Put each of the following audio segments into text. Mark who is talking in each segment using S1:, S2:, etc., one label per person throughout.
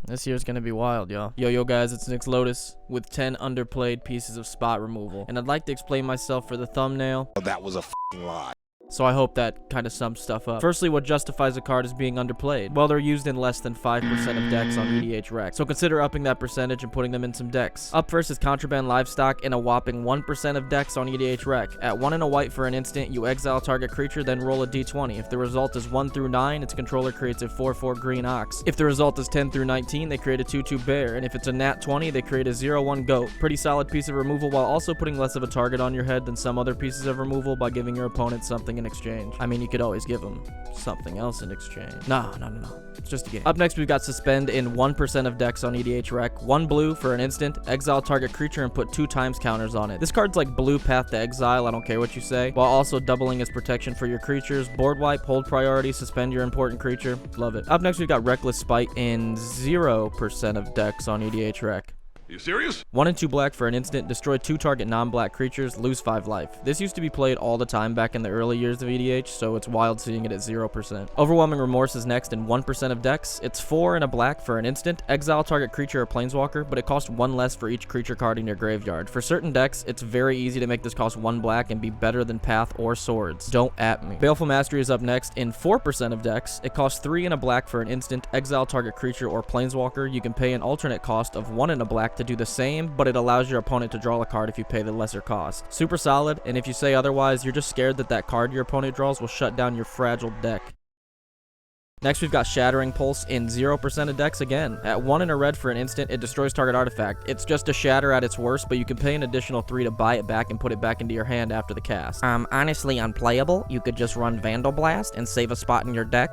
S1: This year's gonna be wild, y'all. Yo, guys, it's Nick's Lotus with 10 underplayed pieces of spot removal. And I'd like to explain myself for the thumbnail.
S2: That was a f***ing lie.
S1: So I hope that kind of sums stuff up. Firstly, what justifies a card as being underplayed? Well, they're used in less than 5% of decks on EDH Rec. So consider upping that percentage and putting them in some decks. Up first is Contraband Livestock in a whopping 1% of decks on EDH Rec. At 1 and a white for an instant, you exile target creature, then roll a d20. If the result is 1 through 9, its controller creates a 4/4 green ox. If the result is 10 through 19, they create a 2/2 bear. And if it's a nat 20, they create a 0/1 goat. Pretty solid piece of removal while also putting less of a target on your head than some other pieces of removal by giving your opponent something in exchange. I mean, you could always give them something else in exchange. No. It's just a game. Up next, we've got Suspend in 1% of decks on EDH Rec. 1 blue for an instant, exile target creature and put 2 times counters on it. This card's like blue Path to Exile, I don't care what you say, while also doubling its protection for your creatures. Board wipe, hold priority, suspend your important creature. Love it. Up next, we've got Reckless Spite in 0% of decks on EDH Rec.
S2: You serious?
S1: 1 and 2 black for an instant, destroy 2 target non-black creatures, lose 5 life. This used to be played all the time back in the early years of EDH, so it's wild seeing it at 0%. Overwhelming Remorse is next in 1% of decks. It's 4 and a black for an instant, exile target creature or planeswalker, but it costs 1 less for each creature card in your graveyard. For certain decks, it's very easy to make this cost 1 black and be better than Path or Swords. Don't at me. Baleful Mastery is up next in 4% of decks. It costs 3 and a black for an instant, exile target creature or planeswalker. You can pay an alternate cost of 1 and a black to do the same, but it allows your opponent to draw a card if you pay the lesser cost. Super solid, and if you say otherwise, you're just scared that that card your opponent draws will shut down your fragile deck. Next, we've got Shattering Pulse in 0% of decks again. At 1 and a red for an instant, it destroys target artifact. It's just a shatter at its worst, but you can pay an additional 3 to buy it back and put it back into your hand after the cast. Honestly unplayable. You could just run Vandal Blast and save a spot in your deck.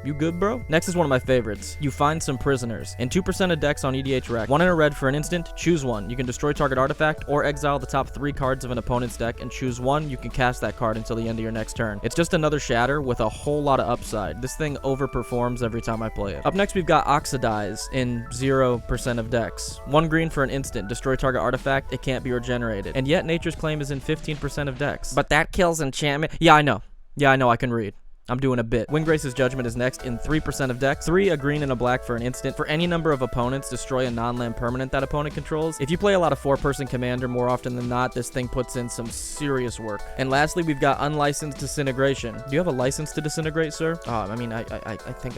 S1: You good, bro? Next is one of my favorites. You Find Some Prisoners. In 2% of decks on EDH Rec. 1 and a red for an instant, choose 1. You can destroy target artifact or exile the top 3 cards of an opponent's deck and choose 1. You can cast that card until the end of your next turn. It's just another shatter with a whole lot of upside. This thing overperforms every time I play it. Up next, we've got Oxidize in 0% of decks. 1 green for an instant, destroy target artifact. It can't be regenerated. And yet, Nature's Claim is in 15% of decks. But that kills enchantment. Yeah, I know, I can read. I'm doing a bit. Windgrace's Judgment is next in 3% of decks. 3, a green and a black for an instant. For any number of opponents, destroy a non-land permanent that opponent controls. If you play a lot of 4-person commander, more often than not, this thing puts in some serious work. And lastly, we've got Unlicensed Disintegration. Do you have a license to disintegrate, sir? I mean, I think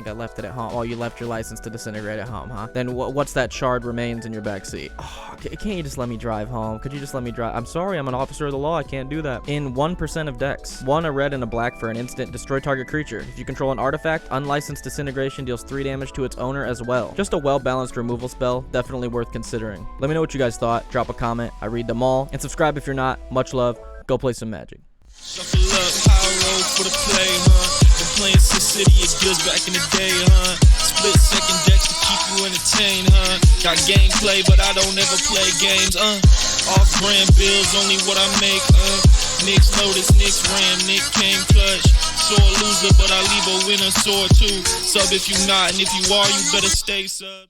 S1: I left it at home. Oh, you left your license to disintegrate at home, huh? Then what's that shard remains in your backseat? Oh, can't you just let me drive home? Could you just let me drive? I'm sorry, I'm an officer of the law. I can't do that. In 1% of decks. 1, a red and a black for an instant. Destroy target creature. If you control an artifact, Unlicensed Disintegration deals 3 damage to its owner as well. Just a well-balanced removal spell, definitely worth considering. Let me know what you guys thought. Drop a comment. I read them all. And subscribe if you're not. Much love. Go play some Magic.
S3: Shuffle up, high road for the play, Been playing Sin City, it good back in the day, Split second decks to keep you entertained, Got gameplay, but I don't ever play games, Off-brand bills, only what I make, Nick's Lotus, Nick's Ram, Nick came clutch. Sore loser, but I leave a winner sore too. Sub if you not, and if you are, you better stay sub.